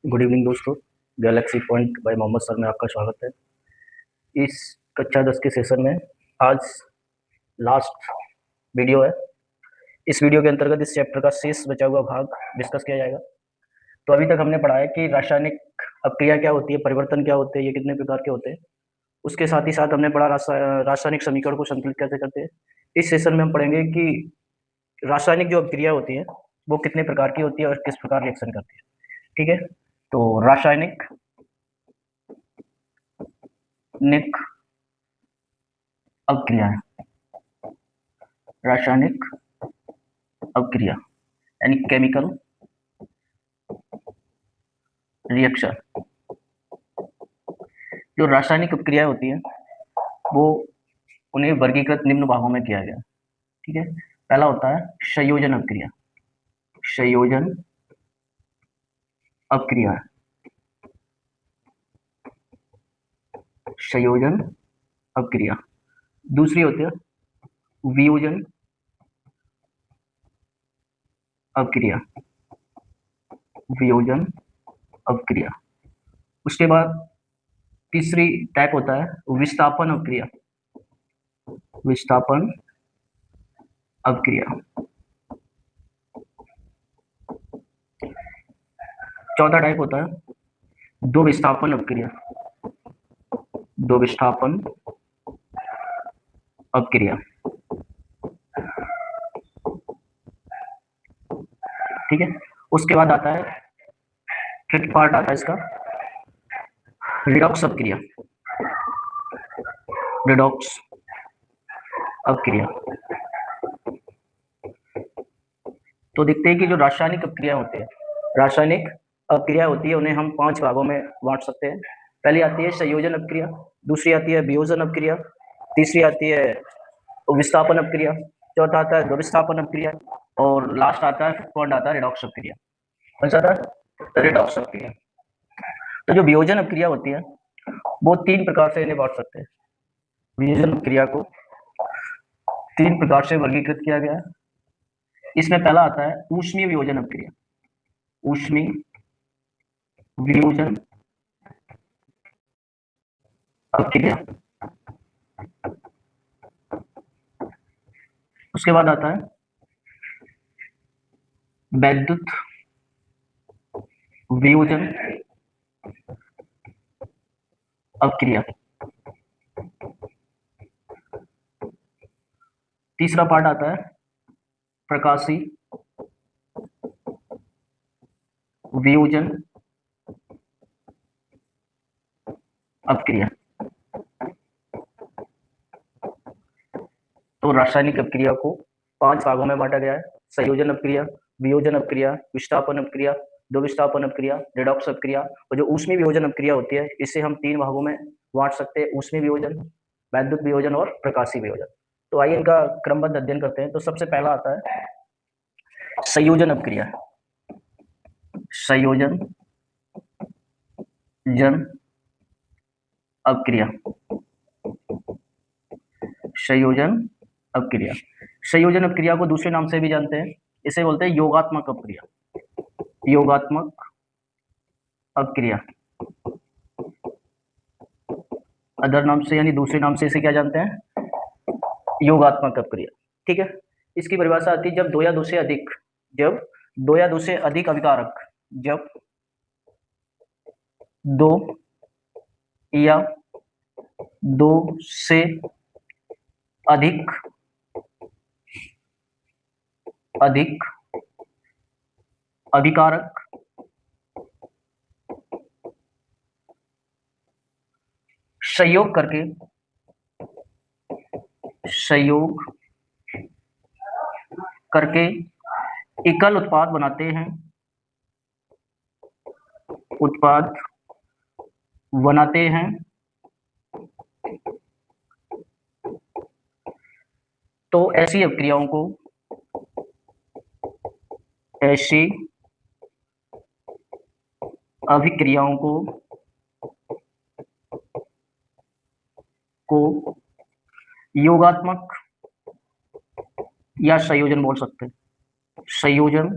Good evening दोस्तों। Galaxy point by Mohammad sir में आपका स्वागत है। इस कक्षा 10 के सेशन में आज लास्ट वीडियो है। इस वीडियो के अंतर्गत इस चैप्टर का शेष बचा हुआ भाग डिस्कस किया जाएगा। तो अभी तक हमने पढ़ा है कि रासायनिक अपक्रिया क्या होती है, परिवर्तन क्या होते हैं, ये कितने प्रकार के होते हैं। उसके साथ ही साथ हमने पढ़ा रासायनिक समीकरण को संतुलित कैसे करते हैं। इस सेशन में हम पढ़ेंगे कि रासायनिक जो अपक्रिया होती है वो कितने प्रकार की होती है और किस प्रकार रिएक्शन करती है। ठीक है, तो रासायनिक निक अपक्रिया है। रासायनिक अपक्रिया यानी केमिकल रिएक्शन। जो रासायनिक अपक्रिया होती है वो उन्हें वर्गीकृत निम्न भागों में किया गया। ठीक है, पहला होता है संयोजन अपक्रिया। संयोजन अपक्रिया, संयोजन अपक्रिया। दूसरी होती है वियोजन अपक्रिया। वियोजन अपक्रिया। उसके बाद तीसरी टाइप होता है विस्थापन अपक्रिया। विस्थापन अपक्रिया। चौथा टाइप होता है दो विस्थापन अपक्रिया। दो विस्थापन अपक्रिया। ठीक है, उसके बाद आता है फिफ्थ पार्ट आता है इसका रिडॉक्स अपक्रिया। रिडॉक्स अपक्रिया। तो देखते हैं कि जो रासायनिक अपक्रिया होती है, रासायनिक अपक्रिया होती है उन्हें हम 5 भागों में बांट सकते हैं। पहली आती है संयोजन अपक्रिया, दूसरी आती है वियोजन अपक्रिया, तीसरी आती है विस्थापन अपक्रिया, चौथा आता है द्विविस्थापन अपक्रिया और लास्ट आता है पॉइंट आता है रिडॉक्स अपक्रिया। कौन सा आता है? रिडॉक्स अपक्रिया। तो जो वियोजन अपक्रिया होती है वो 3 प्रकार से इन्हें बांट सकते हैं। वियोजन अपक्रिया को 3 प्रकार से वर्गीकृत किया गया है। इसमें पहला आता है ऊष्मीय वियोजन अपक्रिया। ऊष्मीय वियोजन अपक्रिया। उसके बाद आता है वैद्युत वियोजन अपक्रिया। तीसरा पार्ट आता है प्रकाशीय वियोजन अपक्रिया। तो रासायनिक अपक्रिया को 5 भागों में बांटा गया है। संयोजन अपक्रिया, वियोजन अपक्रिया, विस्थापन अपक्रिया, द्विविस्थापन अपक्रिया, रिडॉक्स अपक्रिया। और जो ऊष्मीय वियोजन अपक्रिया होती है इसे हम 3 भागों में बांट सकते हैं, ऊष्मीय वियोजन, वैद्युत वियोजन और प्रकाशीय वियोजन। तो आइए इनका क्रमबद्ध अध्ययन करते हैं। तो सबसे पहला आता है संयोजन अपक्रिया। संयोजन जन अपक्रिया। संयोजन अपक्रिया। संयोजन अपक्रिया को दूसरे नाम से भी जानते हैं, इसे बोलते हैं योगात्मक अपक्रिया। योगात्मक अपक्रिया। अदर नाम से यानी दूसरे नाम से इसे क्या जानते हैं? योगात्मक अपक्रिया। ठीक है, इसकी परिभाषा आती है जब दो या दो से अधिक, जब दो या दो से अधिक अभिकारक, जब दो या दो से अधिक अधिक अभिकारक संयोग करके, संयोग करके एकल उत्पाद बनाते हैं, उत्पाद बनाते हैं, तो ऐसी अपक्रियाओं को, ऐसी अभिक्रियाओं को योगात्मक या संयोजन बोल सकते हैं। संयोजन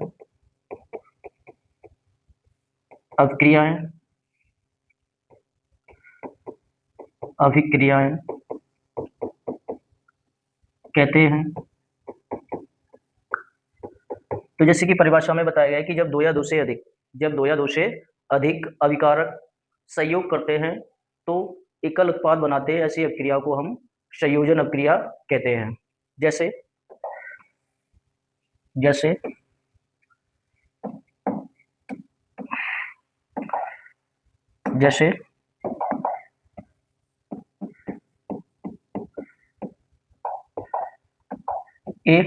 अभिक्रियाएं, अभिक्रियाएं कहते हैं। तो जैसे कि परिभाषा में बताया गया है कि जब दो या दो से अधिक अभिकारक संयोग करते हैं तो एकल उत्पाद बनाते हैं, ऐसी अभिक्रिया को हम संयोजन अभिक्रिया कहते हैं। जैसे जैसे जैसे ए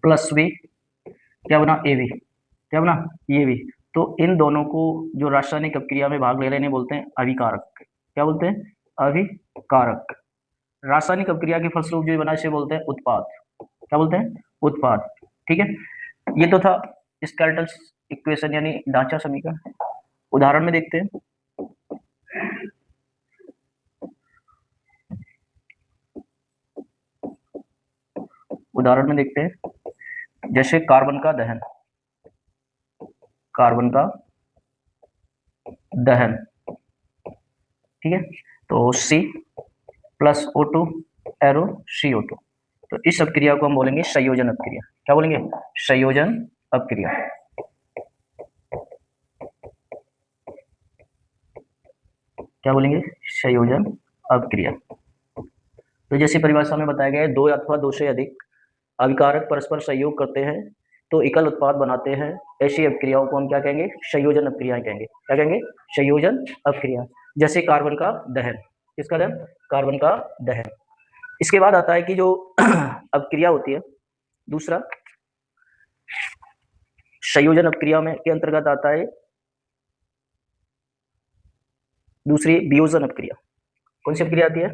प्लस बी क्या बना, ए बी क्या बना, ये भी। तो इन दोनों को जो रासायनिक अपक्रिया में भाग ले रहे हैं बोलते हैं अभिकारक। क्या बोलते हैं, अभिकारक। रासायनिक अपक्रिया के फलस्वरूप जो बना इसे बोलते हैं उत्पाद। क्या बोलते हैं, उत्पाद। ठीक है, ये तो था स्केलेटल इक्वेशन यानी ढांचा समीकरण। उदाहरण में देखते हैं। उदाहरण में देखते हैं जैसे कार्बन का दहन, कार्बन का दहन। ठीक है, तो C plus O2 arrow CO2। तो इस अपक्रिया को हम बोलेंगे संयोजन अपक्रिया। क्या बोलेंगे, संयोजन अपक्रिया। क्या बोलेंगे, संयोजन अपक्रिया। तो जैसे परिभाषा में बताया गया है, दो अथवा दो से अधिक अभिकारक परस्पर संयोग करते हैं तो एकल उत्पाद बनाते हैं, ऐसी अपक्रियाओं को हम क्या कहेंगे, संयोजन अपक्रियाएं कहेंगे। क्या कहेंगे, संयोजन अपक्रिया। जैसे कार्बन का दहन, किसका दहन, कार्बन का दहन। इसके बाद आता है कि जो अपक्रिया होती है दूसरा, संयोजन अपक्रिया में के अंतर्गत आता है दूसरी वियोजन अपक्रिया। कौन सी अपक्रिया आती है,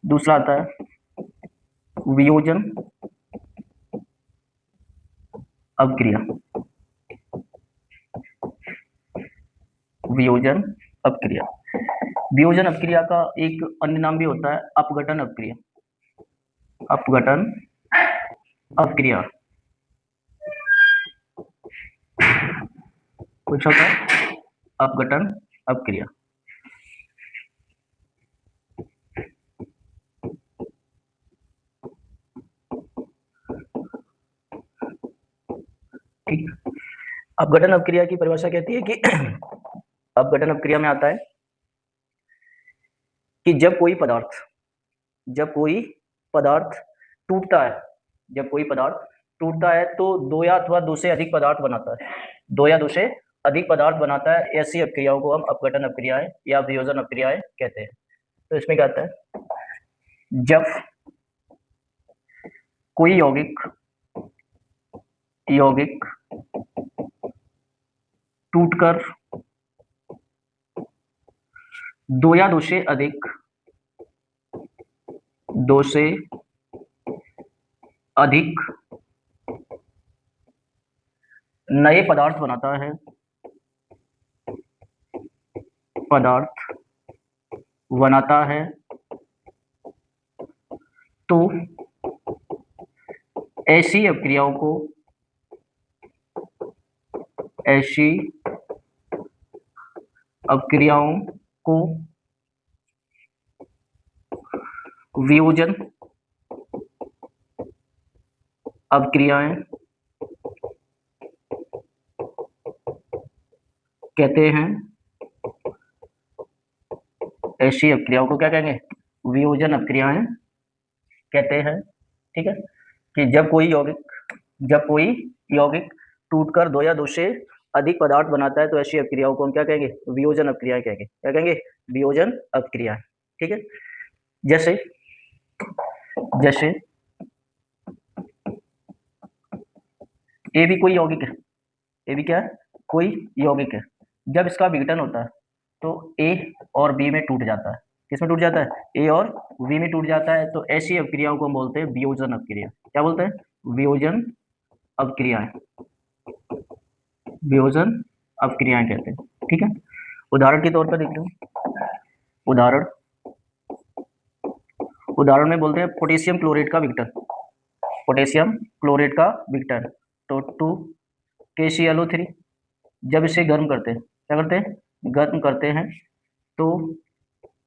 दूसरा आता है वियोजन अपक्रिया। वियोजन अपक्रिया। वियोजन अपक्रिया का एक अन्य नाम भी होता है अपघटन अपक्रिया। अपघटन अपक्रिया कुछ होता है, अपघटन अपक्रिया। ठीक, अपघटन अपक्रिया की परिभाषा कहती है कि अपघटन अपक्रिया में आता है कि जब कोई पदार्थ टूटता है, जब कोई पदार्थ टूटता है तो दो या अथवा दो से अधिक पदार्थ बनाता है, दो या दो से अधिक पदार्थ बनाता है, ऐसी अपक्रियाओं को हम अपघटन अपक्रियाएं या वियोजन अपक्रियाएं कहते हैं। तो इसमें क्या आता है, जब कोई यौगिक टूटकर दो या दो से अधिक नए पदार्थ बनाता है, तो ऐसी अपक्रियाओं को वियोजन अपक्रियाएं कहते हैं। ऐसी अपक्रियाओं को क्या कहेंगे, वियोजन अपक्रियाएं कहते हैं। ठीक है, कि जब कोई यौगिक टूटकर दो या दो से अधिक पदार्थ बनाता है तो ऐसी अपक्रियाओं को हम क्या कहेंगे, वियोजन अपक्रियाएं कहेंगे। क्या कहेंगे, वियोजन अपक्रियाएं। ठीक है, जैसे जैसे ए भी कोई यौगिक है, ए भी क्या है, कोई यौगिक है। जब इसका विघटन होता है तो ए और बी में टूट जाता है। किसमें टूट जाता है, ए और बी में टूट जाता है। तो ऐसी अपक्रियाओं को हम बोलते हैं वियोजन अपक्रिया। क्या बोलते हैं, वियोजन अपक्रियाएं, वियोजन अपक्रियाएं कहते हैं। ठीक है, उदाहरण के तौर पर देख लो। उदाहरण में बोलते हैं पोटेशियम क्लोराइड का विघटन, पोटेशियम क्लोराइड का विघटन। तो 2KClO3 जब इसे गर्म करते हैं, क्या करते हैं, गर्म करते हैं, तो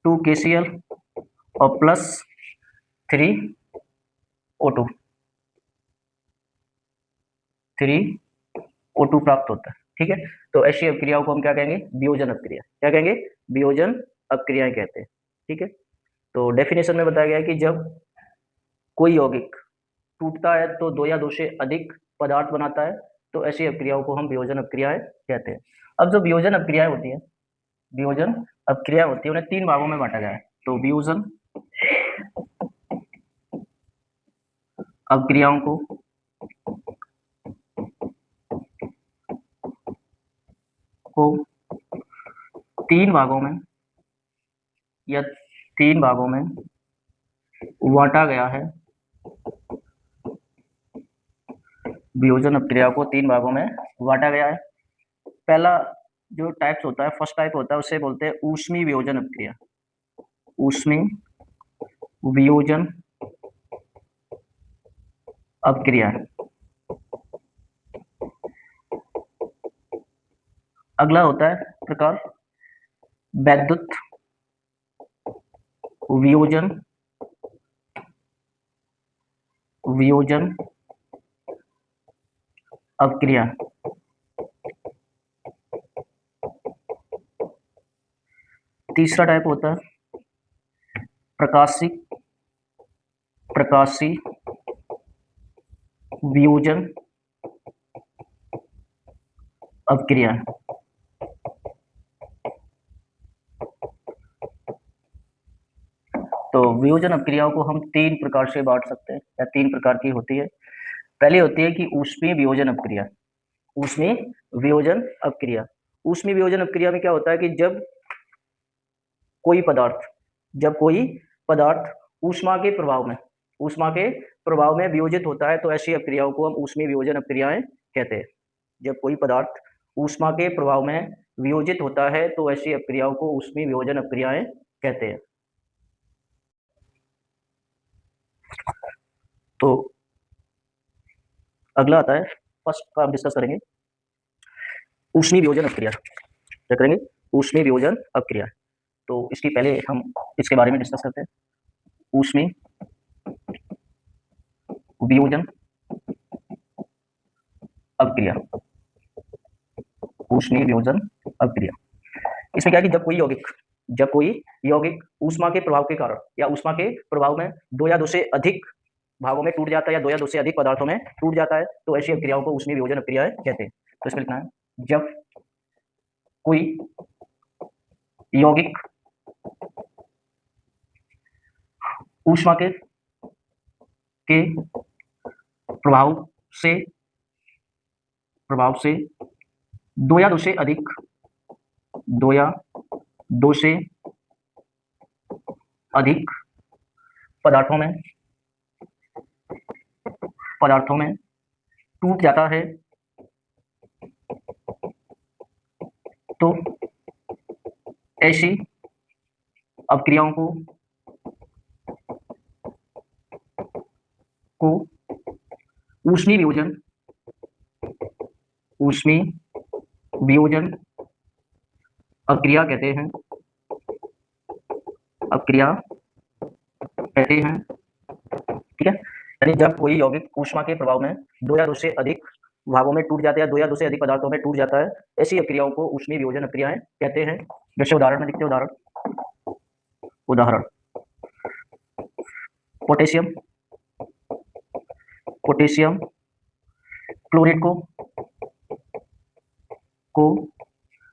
2 KCl और प्लस 3O2 3O2 प्राप्त होता है। ठीक है, तो ऐसी अभिक्रियाओं को हम क्या कहेंगे, वियोजन अभिक्रिया। क्या कहेंगे, वियोजन अभिक्रियाएं कहते हैं। ठीक है, तो डेफिनेशन में बताया गया है कि जब कोई यौगिक टूटता है तो दो या दो से अधिक पदार्थ बनाता है, तो ऐसी अभिक्रियाओं को हम वियोजन अभिक्रियाएं कहते हैं। अब जो वियोजन अभिक्रियाएं होती है, वियोजन अभिक्रिया होती है, उन्हें 3 भागों में बांटा गया है। तो वियोजन अभिक्रियाओं को 3 भागों में या 3 भागों में बांटा गया है। वियोजन अभिक्रिया को 3 भागों में बांटा गया है। पहला जो टाइप्स होता है, फर्स्ट टाइप होता है, उसे बोलते हैं ऊष्मीय वियोजन अभिक्रिया। ऊष्मीय वियोजन अभिक्रिया। अगला होता है प्रकार वैद्युत वियोजन अभिक्रिया। तीसरा टाइप होता है प्रकाशी वियोजन अभिक्रिया। तो वियोजन अभिक्रियाओं को हम 3 प्रकार से बांट सकते हैं, या 3 प्रकार की होती है। पहली होती है कि ऊष्मीय वियोजन अभिक्रिया। ऊष्मीय वियोजन अभिक्रिया। ऊष्मीय वियोजन अभिक्रिया में क्या होता है कि जब कोई पदार्थ ऊष्मा के प्रभाव में वियोजित होता है, तो ऐसी अभिक्रियाओं को हम ऊष्मीय वियोजन अभिक्रियाएं कहते हैं। जब कोई पदार्थ ऊष्मा के प्रभाव में वियोजित होता है, तो ऐसी अभिक्रियाओं को ऊष्मीय वियोजन अभिक्रियाएं कहते हैं। तो अगला आता है, फर्स्ट का हम डिस्कस करेंगे ऊष्मीय वियोजन अभिक्रिया। क्या करेंगे, ऊष्मीय वियोजन अभिक्रिया। तो इसकी पहले हम इसके बारे में डिस्कस करते हैं। ऊष्मीय वियोजन अभिक्रिया। ऊष्मीय वियोजन अभिक्रिया, इसमें क्या है कि जब कोई यौगिक ऊष्मा के प्रभाव के कारण या ऊष्मा के प्रभाव में 2 या 2 से अधिक भागों में टूट जाता है, या 2 या 2 से अधिक पदार्थों में टूट जाता है, तो ऐसी अभिक्रियाओं को ऊष्मीय वियोजन अभिक्रियाएं कहते हैं। तो इसमें लिखना है, जब कोई यौगिक ऊष्मा के प्रभाव से 2 या 2 से अधिक पदार्थों में टूट जाता है, तो ऐसी अभिक्रियाओं को ऊष्मीय वियोजन अभिक्रिया कहते हैं। ठीक है, यानी जब कोई यौगिक ऊष्मा के प्रभाव में 2 या 2 से अधिक भागों में टूट जाता है, या 2 या 2 से अधिक पदार्थों में टूट जाता है, ऐसी अभिक्रियाओं को ऊष्मीय वियोजन अभिक्रियाएं कहते हैं। जैसे उदाहरण में लिखते हैं, उदाहरण पोटेशियम क्लोराइड को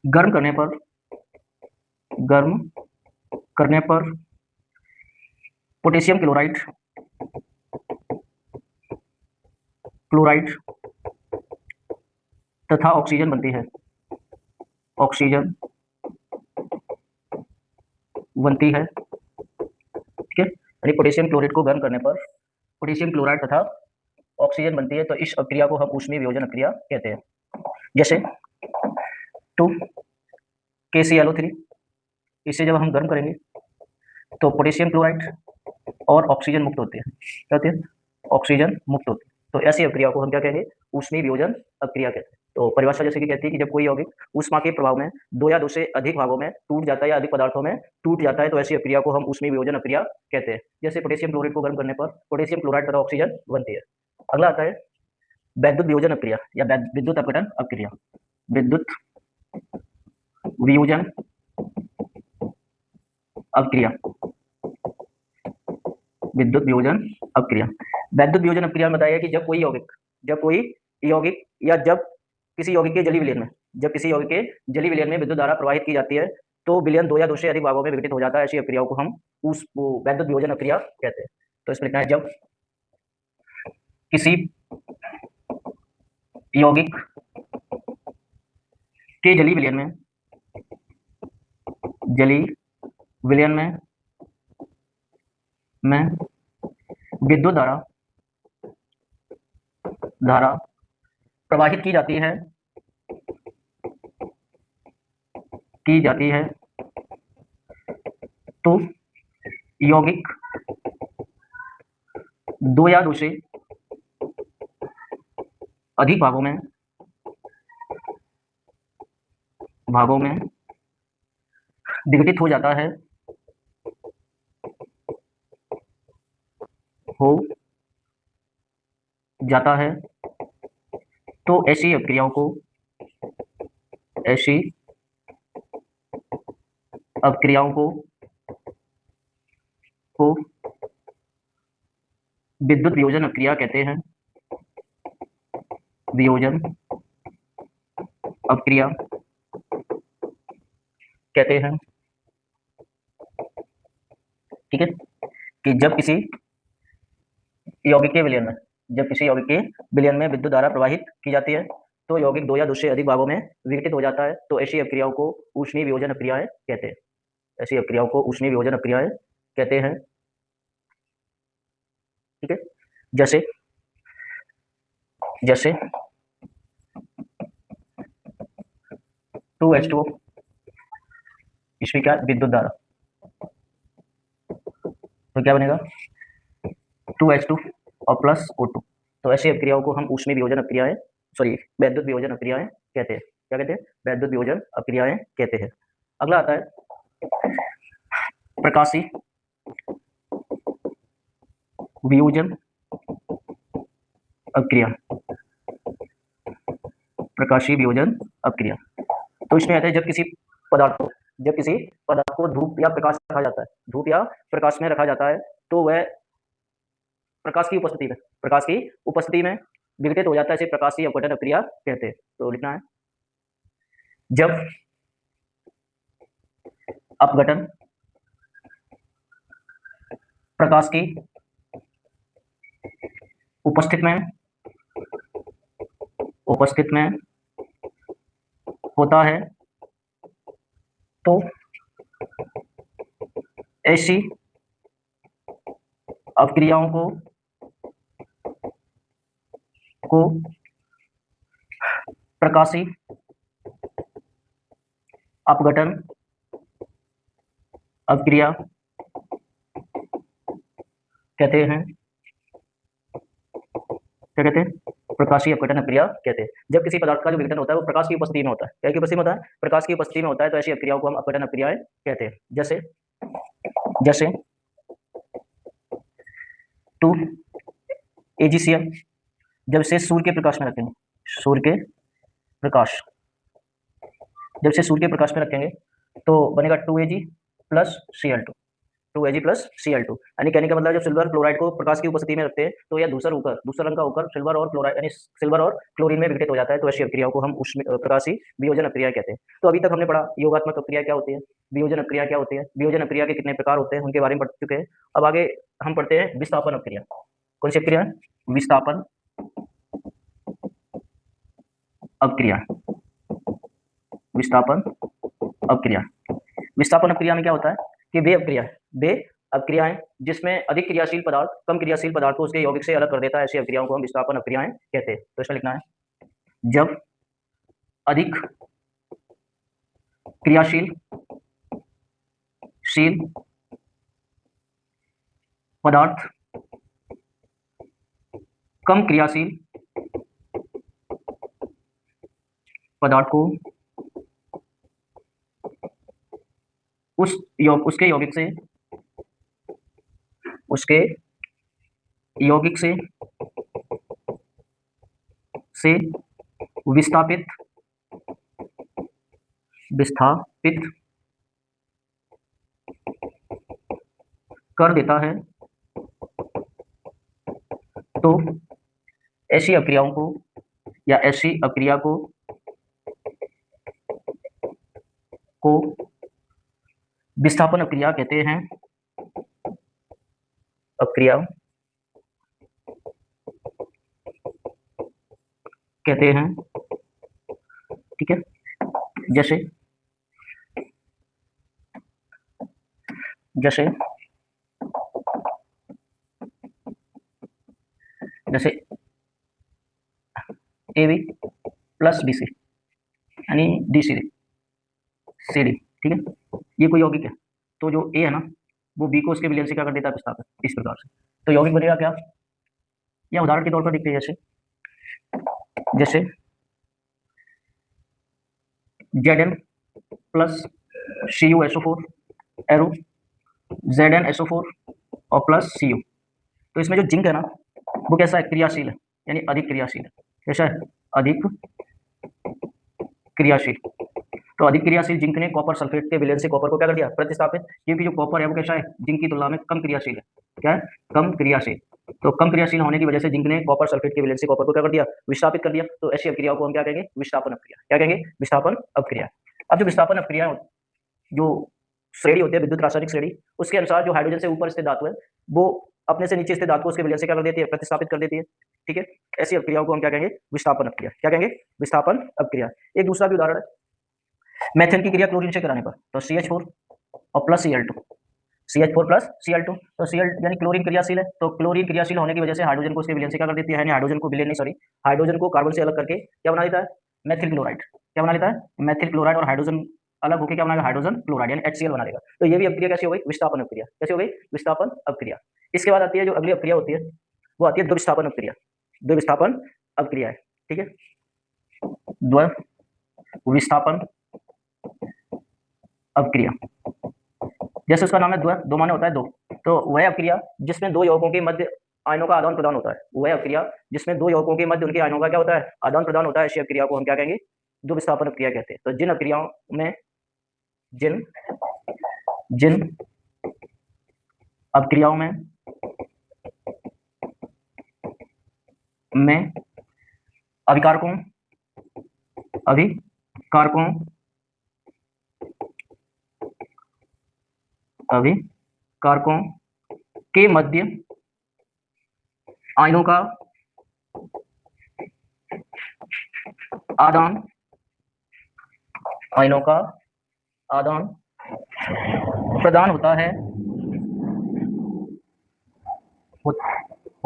गर्म करने पर पोटेशियम क्लोराइड तथा ऑक्सीजन बनती है। ठीक है, यानी पोटेशियम क्लोराइड को गर्म करने पर पोटेशियम क्लोराइड तथा ऑक्सीजन बनती है, तो इस अभिक्रिया को हम ऊष्मीय वियोजन अभिक्रिया कहते हैं। जैसे 2KClO3, इसे जब हम गर्म करेंगे तो पोटेशियम क्लोराइड और ऑक्सीजन मुक्त होती है। क्या होती है, ऑक्सीजन मुक्त होती है। तो ऐसी अभिक्रिया को हम क्या कहेंगे, ऊष्मीय वियोजन अभिक्रिया कहते हैं। तो परिभाषा जैसे कि कहती है कि जब कोई यौगिक ऊष्मा के प्रभाव में दो या दो से अधिक भागों में टूट जाता है या अधिक पदार्थों में टूट जाता है तो ऐसी अक्रिया को हम ऊष्मीय वियोजन अक्रिया कहते हैं। जैसे पोटेशियम क्लोराइड को गर्म करने पर पोटेशियम क्लोराइड तथा ऑक्सीजन बनती है। अगला आता है वैद्युत वियोजन अक्रिया या विद्युत अपघटन अक्रिया। विद्युत वियोजन अक्रिया, विद्युत वियोजन अक्रिया। वैद्युत वियोजन अक्रिया में बताया कि जब कोई यौगिक या जब किसी यौगिक के जली विलयन में विद्युत धारा प्रवाहित की जाती है तो विलयन दो या दो से अधिक भागों में विघटित हो जाता है। ऐसी अक्रियाओं को हम उस वैद्युत वियोजन अक्रिया कहते हैं। तो इसमें लिखना है जब किसी यौगिक के जली विलयन में विद्युत धारा प्रवाहित की जाती है तो यौगिक दो या दो से अधिक भागों में विघटित हो जाता है तो ऐसी अक्रियाओं को विद्युत वियोजन अक्रिया कहते हैं। वियोजन अक्रिया कहते हैं। ठीक है कि जब किसी यौगिक के विलयन में विद्युत धारा प्रवाहित की जाती है तो यौगिक दो या दो से अधिक भागों में विघटित हो जाता है तो ऐसी अक्रियाओं को ऊष्मीय वियोजन अक्रियाएं कहते हैं। ऐसी अक्रियाओं को ऊष्मीय वियोजन अक्रियाएं कहते हैं। ठीक है, जैसे 2H2O इसमें क्या विद्युत धारा, तो क्या बनेगा 2H2 और प्लस O2। तो ऐसी अक्रियाओं को हम ऊष्मीय वियोजन अक्रियाएं वैद्युत वियोजन अक्रियाएं कहते हैं। क्या कहते हैं? वैद्युत वियोजन अक्रियाएं कहते हैं। अगला आता है प्रकाशीय वियोजन अक्रिया। प्रकाशीय वियोजन अक्रिया तो इसमें आता है जब किसी पदार्थ को धूप या प्रकाश में रखा जाता है तो वह प्रकाश की उपस्थिति में विघटित हो जाता है। इसे प्रकाशीय अपघटन अक्रिया कहते हैं। तो लिखना है जब अपघटन प्रकाश की उपस्थित में होता है तो ऐसी अक्रियाओं को प्रकाशीय अपघटन अक्रिया कहते हैं। क्या कहते हैं? प्रकाशीय अपघटन अक्रिया कहते हैं। जब किसी पदार्थ का जो विघटन होता है वो प्रकाश की उपस्थिति में होता है। क्या की उपस्थिति में होता है? प्रकाश की उपस्थिति में होता है तो ऐसी अक्रियाओं को हम अपघटन अक्रियाएं कहते हैं। जैसे 2AgCl जब इसे सूर्य के प्रकाश में रखेंगे तो बनेगा 2Ag प्लस Cl2 यानी कहने का मतलब जब सिल्वर क्लोराइड को प्रकाश की उपस्थिति में रखते हैं तो यह दूसरा रंग का होकर सिल्वर और क्लोराइड यानी सिल्वर और क्लोरीन में विघटित हो जाता है तो ऐसी अक्रियाओं को हम प्रकाशीय वियोजन अक्रिया कहते हैं। तो अभी तक हमने पढ़ा योगात्मक अक्रिया क्या होती है, वियोजन अक्रिया क्या होती है, वियोजन अक्रिया के कितने प्रकार होते हैं उनके बारे में पढ़ चुके हैं। अब आगे हम पढ़ते हैं विस्थापन अक्रिया। कौन सी अक्रिया है? विस्थापन अक्रिया। विस्थापन अक्रिया में क्या होता है कि वे अक्रियाएं जिसमें अधिक क्रियाशील पदार्थ कम क्रियाशील पदार्थ को उसके यौगिक से अलग कर देता है ऐसी अक्रियाओं को हम विस्थापन अक्रियाएं कहते हैं। तो इसमें लिखना है जब अधिक क्रियाशील पदार्थ कम क्रियाशील पदार्थ को उसके यौगिक से विस्थापित कर देता है, तो ऐसी अक्रियाओं को या ऐसी अक्रिया को विस्थापन अक्रिया कहते हैं। अक्रिया कहते हैं, ठीक है। जैसे जैसे जैसे A B plus B C यानी डी सी डी, ठीक है। ये कोई यौगिक है, तो जो ए है ना वो बी को उसके विलयन से क्या कर देता है, विस्थापित, इस प्रकार से। तो यौगिक बनेगा क्या, या उदाहरण के तौर पर देखते हैं, जैसे Zn plus CuSO4 arrow ZnSO4 और प्लस Cu। तो इसमें जो जिंक है ना वो कैसा है, क्रियाशील है, यानी अधिक क्रियाशील है। कैसा है, अधिक क्रियाशील। तो अधिक क्रियाशील जिंक ने कॉपर सल्फेट के विलयन से कॉपर को क्या कर दिया, प्रतिस्थापित, क्योंकि जो कॉपर है वो कैसा है, जिंक की तुलना में कम क्रियाशील है। क्या है, कम क्रियाशील। तो कम क्रियाशील होने की वजह से जिंक ने कॉपर सल्फेट के विलयन से कॉपर को क्या कर दिया, विस्थापित कर दिया। तो ऐसी अक्रिया को हम क्या कहेंगे, विस्थापन अक्रिया। क्या कहेंगे, विस्थापन अक्रिया। अब जो विस्थापन अक्रिया जो श्रेणी होती है, विद्युत रासायनिक श्रेणी, उसके अनुसार जो हाइड्रोजन से ऊपर स्थित धातु है वो अपने से नीचे स्थित धातु को उसके विलयन से क्या कर देती है, प्रतिस्थापित कर देती है, ठीक है। ऐसी अक्रियाओं को हम क्या कहेंगे, विस्थापन अक्रिया। क्या कहेंगे, विस्थापन अक्रिया। एक दूसरा भी उदाहरण है, मेथेन की क्रिया क्लोरीन से कराने पर, तो CH4 और plus Cl2, CH4 plus Cl2, तो Cl यानी क्लोरीन क्रियाशील है, तो क्लोरीन क्रियाशील होने की वजह से हाइड्रोजन को उसके विलयन से क्या कर देती है, यानी हाइड्रोजन को विलयन नहीं, सॉरी, हाइड्रोजन को कार्बन से अलग करके क्या बना देता है, मेथिल क्लोराइड। क्या बना लेता है, मेथिल क्लोराइड, और हाइड्रोजन अलग होकर क्या बनाएगा, हाइड्रोजन क्लोराइड यानी HCl बना देगा। तो ये भी अक्रिया कैसी हो गई, विस्थापन अक्रिया। कैसी हो गई, विस्थापन अक्रिया। इसके बाद आती है जो अगली अक्रिया होती है, वो आती है द्विविस्थापन अक्रिया। द्विविस्थापन अक्रिया है, ठीक है। द्विविस्थापन अक्रिया, जैसे उसका नाम है द्व, दो माने होता है दो, तो वह अक्रिया जिसमें दो यौगिकों के मध्य आयनों का आदान प्रदान होता है, वह अक्रिया जिसमें दो यौगिकों के मध्य उनके आयनों का क्या होता है, आदान प्रदान होता है, ऐसी अक्रिया को हम क्या कहेंगे, द्विविस्थापन अक्रिया कहते हैं। तो जिन अक्रियाओं में जिन अक्रियाओं में अभिकारकों के मध्य आयनों का आदान प्रदान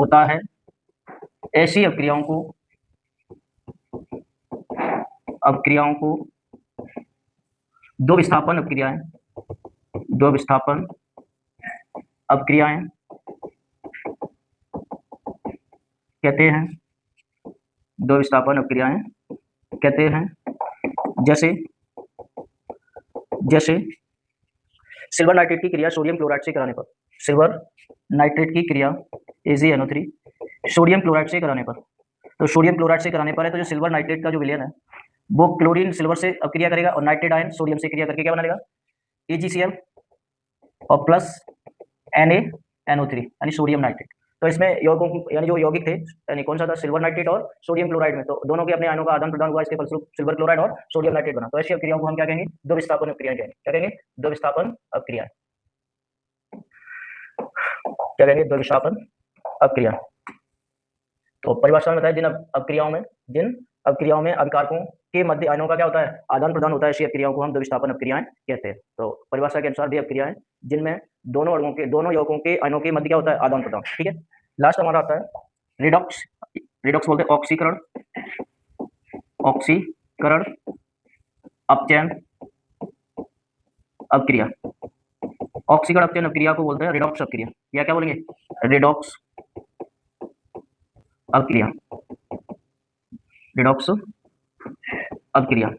होता है, ऐसी अक्रियाओं को दो विस्थापन अक्रियाएं कहते हैं। दो विस्थापन अक्रियाएं कहते हैं, जैसे सिल्वर नाइट्रेट की क्रिया सोडियम क्लोराइड से कराने पर, सिल्वर नाइट्रेट की क्रिया AgNO3 सोडियम क्लोराइड से कराने पर, तो सोडियम क्लोराइड से कराने पर है, तो जो सिल्वर नाइट्रेट का जो विलयन है वो क्लोरीन सिल्वर से क्रिया करेगा और नाइट्रेट आयन सोडियम से क्रिया करके क्या बना लेगा, AgCl और प्लस NaNO3 यानी सोडियम नाइट्रेट। तो इसमें यौगिकों यानी जो यौगिक थे, यानी कौन सा था, सिल्वर नाइट्रेट और सोडियम क्लोराइड में, तो दोनों के अपने आयनों का आदान प्रदान हुआ, इसके फलस्वरूप सिल्वर क्लोराइड और सोडियम नाइट्रेट बना। तो ऐसी अक्रियाओं को हम क्या कहेंगे, दो विस्थापन अक्रिया कहेंगे। क्या कहेंगे, दो विस्थापन अक्रिया। क्या कहेंगे, दो विस्थापन अक्रिया। तो परिभाषा में बताया, जिन अक्रियाओं में अभिकारकों के मध्य आयनों का क्या होता है, आदान प्रदान होता है, ऐसी अक्रियाओं को हम द्विविस्थापन अक्रियाएं कहते हैं। तो परिभाषा के अनुसार भी अक्रियाएं जिनमें दोनों यौगिकों के आयनों के मध्य क्या होता है, आदान प्रदान, ठीक है। लास्ट हमारा आता है रिडॉक्स बोलते हैं ऑक्सीकरण अपचयन अक्रिया। ऑक्सीकरण अपचयन अक्रिया को बोलते हैं रिडॉक्स अक्रिया, या क्या बोलेंगे, रिडॉक्स अक्रिया। अपक्रिया।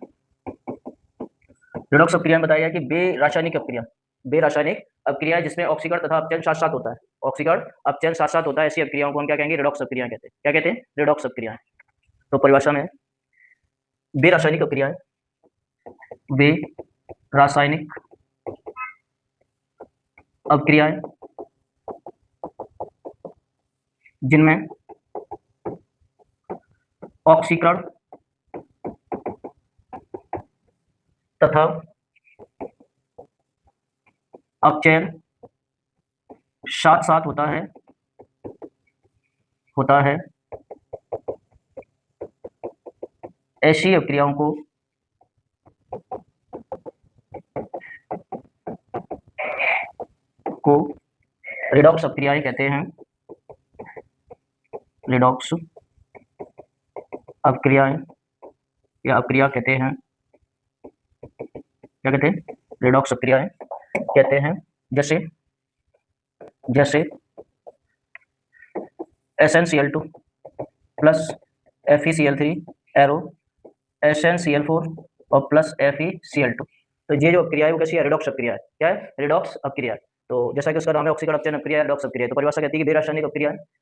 रेडॉक्स अपक्रिया में बताया गया कि बेरासायनिक अपक्रिया जिसमें ऑक्सीकरण तथा अपचयन साथ साथ होता है, ऑक्सीकरण अपचयन साथ साथ होता है, ऐसी अपक्रियाओं को हम क्या कहेंगे? रेडॉक्स अपक्रिया कहते हैं। क्या कहते हैं? रेडॉक्स अपक्रिया। तो परिभाषा में बेरासायनिक अपक्रियाएं, वे रासायनिक अपक्रियाएं जिनमें ऑक्सीकरण तथा अपचयन साथ साथ होता है ऐसी अपक्रियाओं को रेडॉक्स अपक्रियाएं कहते हैं। रेडॉक्स अपक्रियाएं या अपक्रिया कहते हैं। क्या कहते हैं? रेडॉक्स अपक्रियाएं कहते हैं। जैसे SnCl2 plus FeCl3 arrow SnCl4 और प्लस FeCl2। तो ये जो अपक्रिया है वो कैसी है? रेडॉक्स अपक्रिया है। क्या है? रेडॉक्स अपक्रिया है। तो जैसा कि उसका नाम है ऑक्सीकरण अपचयन अपक्रिया, रेडॉक्स अपक्रिया। तो परिभाषा कहती है कि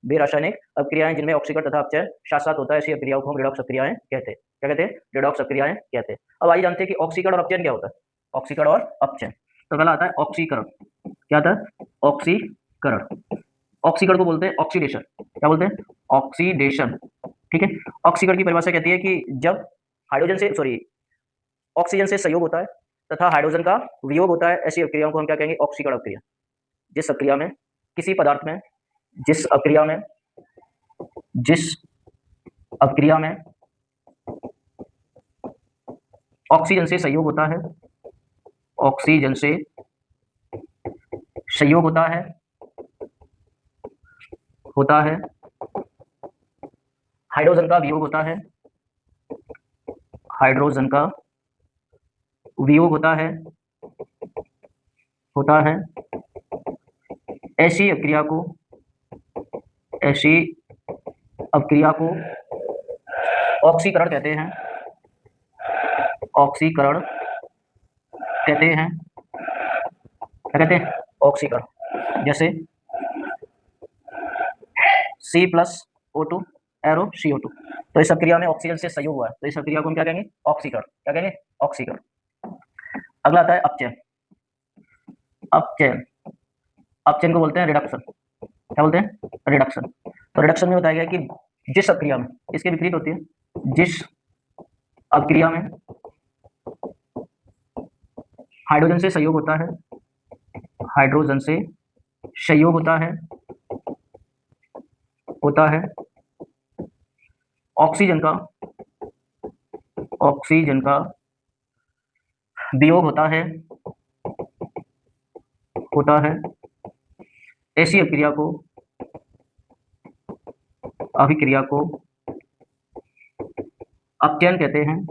बेरासायनिक अपक्रियाएं जिनमें ऑक्सीकरण तथा अपचयन साथ साथ होता है, ऐसी अपक्रियाओं को हम रेडॉक्स अपक्रियाएं कहते हैं। क्या कहते हैं? रेडॉक्स अपक्रियाएं कहते हैं। अब आइए जानते हैं कि ऑक्सीकरण और अपचयन क्या होता है। ऑक्सीकरण और अपचयन। तो पहला आता है ऑक्सीकरण। क्या आता है? ऑक्सीकरण। ऑक्सीकरण को बोलते हैं ऑक्सीडेशन। क्या बोलते हैं? ऑक्सीडेशन। ठीक है। ऑक्सीकरण की परिभाषा कहती है कि जब ऑक्सीजन से संयोग होता है तथा हाइड्रोजन का वियोग होता है, ऐसी अपक्रियाओं को हम क्या कहेंगे? ऑक्सीकरण अपक्रिया। जिस अपक्रिया में किसी पदार्थ में जिस अपक्रिया में ऑक्सीजन से संयोग होता है, ऑक्सीजन से संयोग होता है, हाइड्रोजन का वियोग होता है, ऐसी अपक्रिया को ऑक्सीकरण कहते हैं। क्या कहते हैं? ऑक्सीकरण। जैसे C+O2 एरो CO2। तो इस अपक्रिया में ऑक्सीजन से संयोग हुआ है, तो इस अपक्रिया को हम क्या कहेंगे? ऑक्सीकरण। क्या कहेंगे? ऑक्सीकरण। अगला आता है अपचयन। अपचयन को बोलते हैं रिडक्शन। क्या बोलते हैं? रिडक्शन। तो रिडक्शन में बताया गया कि जिस अपक्रिया में, इसके विपरीत होती है, जिस अपक्रिया में हाइड्रोजन से संयोग होता है, ऑक्सीजन का वियोग होता है, ऐसी अभिक्रिया को अपचयन कहते हैं।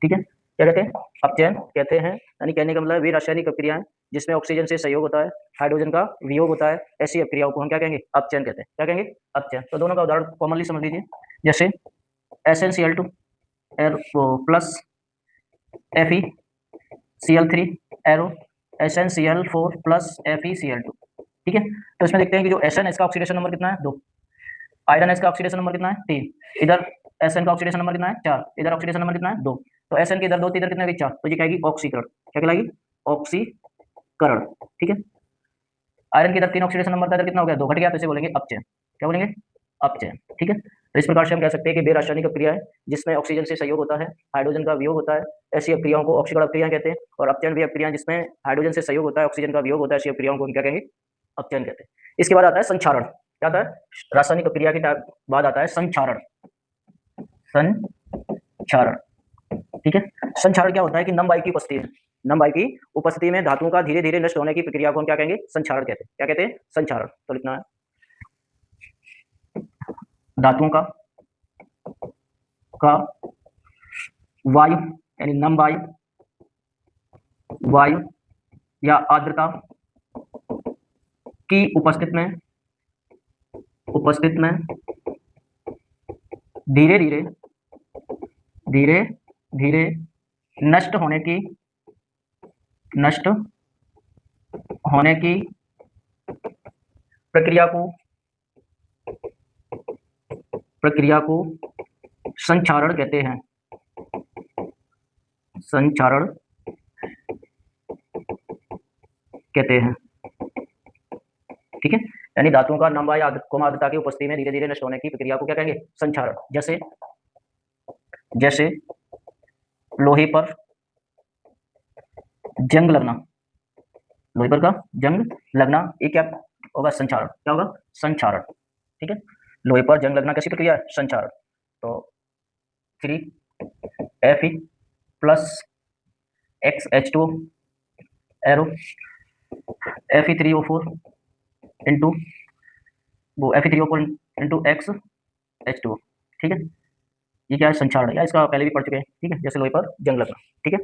ठीक है। क्या कहते हैं? अपचयन कहते हैं। यानी कहने का मतलब वे रासायनिक अपक्रियाएं जिसमें ऑक्सीजन से संयोग होता है, हाइड्रोजन का वियोग होता है, ऐसी अपक्रियाओं को हम क्या कहेंगे? अपचयन कहते हैं। क्या कहेंगे? अपचयन। तो दोनों का उदाहरण कॉमनली समझ लीजिए। जैसे SnCl2 plus FeCl3 arrow SnCl4 plus FeCl2। ठीक है। तो इसमें देखते हैं कि जो Sn, इसका ऑक्सीडेशन नंबर कितना है? 2। आयरन, इसका ऑक्सीडेशन नंबर कितना है? 3। इधर Sn का ऑक्सीडेशन नंबर कितना है? 4। इधर ऑक्सीडेशन नंबर कितना है? 2। तो Sn की इधर 2, इधर कितना है? 4। तो ये कहेगी ऑक्सीकरण। क्या कहलाएगी? ऑक्सीकरण। ठीक है। आयरन की इधर 3 ऑक्सीडेशन नंबर था, इधर कितना हो गया? 2 घट गया, तो इसे बोलेंगे अपचयन। क्या बोलेंगे? अपचयन। ठीक है। तो इस प्रकार से हम कह सकते हैं कि बेरासायनिक अपक्रिया है जिसमें ऑक्सीजन से संयोग होता है, हाइड्रोजन का वियोग होता है, ऐसी अपक्रियाओं को ऑक्सीकरण अपक्रिया कहते हैं। और अपचयन भी अपक्रिया जिसमें हाइड्रोजन से संयोग होता है, ऑक्सीजन का वियोग होता है, ऐसी अपक्रियाओं को हम क्या कहेंगे? अपचयन कहते हैं। इसके बाद आता है संक्षारण। क्या आता है? रासायनिक अपक्रिया के बाद आता है संक्षारण। ठीक है। संक्षारण क्या होता है कि नम वायु की उपस्थिति में धातुओं का धीरे धीरे नष्ट होने की प्रक्रिया को हम क्या कहेंगे? संक्षारण कहते हैं। क्या कहते हैं? संक्षारण। तो लिखना है धातुओं का वायु यानी नम वायु या आर्द्रता की उपस्थिति में धीरे धीरे धीरे धीरे नष्ट होने की प्रक्रिया को संक्षारण कहते हैं। संक्षारण कहते हैं। ठीक है, यानी धातुओं का नम या कम आर्द्रता की उपस्थिति में धीरे धीरे नष्ट होने की प्रक्रिया को क्या कहेंगे? संक्षारण। जैसे लोहे पर जंग लगना, लोहे पर का जंग लगना, ये क्या होगा? संक्षारण। क्या होगा? संक्षारण। ठीक है, लोहे पर जंग लगना कैसी प्रक्रिया है? संक्षारण। तो 3Fe plus XH2 arrow Fe3O4 into वो Fe3O4 इंटू XH2। ठीक है, ये क्या है? संक्षारण। या इसका पहले भी पढ़ चुके हैं। ठीक है, जैसे लोहे पर जंग लगना। ठीक है।